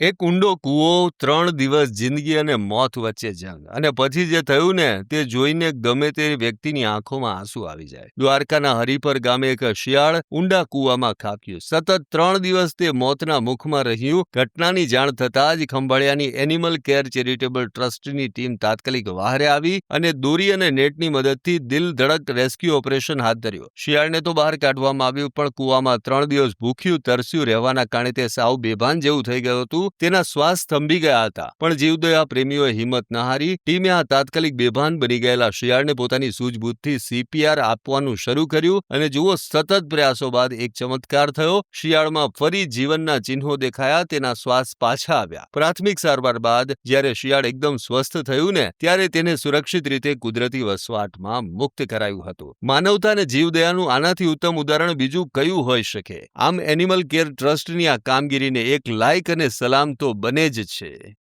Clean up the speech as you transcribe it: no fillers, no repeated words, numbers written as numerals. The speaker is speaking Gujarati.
એક ઊંડો કૂવો, 3 દિવસ જિંદગી અને મોત વચ્ચે જંગ. અને પછી જે થયું ને તે જોઈને ગમે તે વ્યક્તિની આંખોમાં આંસુ આવી જાય. દ્વારકાના હરિપર ગામે એક શિયાળ ઊંડા કૂવામાં ખાબક્યું. સતત 3 દિવસ તે મોતના મુખમાં રહ્યું. ઘટનાની જાણ થતાં જ ખંભાળિયાની એનિમલ કેર ચેરિટેબલ ટ્રસ્ટની ટીમ તાત્કાલિક વહારે આવી અને દોરી અને નેટની મદદથી દિલ ધડક રેસ્ક્યુ ઓપરેશન હાથ ધર્યું. શિયાળને તો બહાર કાઢવામાં આવ્યું, પણ કૂવામાં 3 દિવસ ભૂખ્યું તરસ્યું રહેવાના કારણે તે સાવ બેભાન જેવું થઈ ગયું હતું. તેના શ્વાસ થંભી ગયા હતા, પણ જીવદયા પ્રેમીઓએ હિંમત ન હારી. ટીમે આ તાત્કાલિક બેભાન બની ગયેલા શિયાળને પોતાની સૂઝબૂછથી CPR આપવાનું શરૂ કર્યું અને જુઓ, સતત પ્રયાસો બાદ એક ચમત્કાર થયો. શિયાળમાં ફરી જીવનના ચિહ્નો દેખાયા, તેના શ્વાસ પાછા આવ્યા. પ્રાથમિક સારવાર બાદ જ્યારે શિયાળ એકદમ સ્વસ્થ થયું ને, ત્યારે તેને સુરક્ષિત રીતે કુદરતી વસવાટમાં મુક્ત કરાયું હતું. માનવતા અને જીવદયાનું આનાથી ઉત્તમ ઉદાહરણ બીજું કયું હોઈ શકે? આમ એનિમલ કેર ટ્રસ્ટની આ કામગીરીને એક લાઇક અને સલામ તો બને જ છે.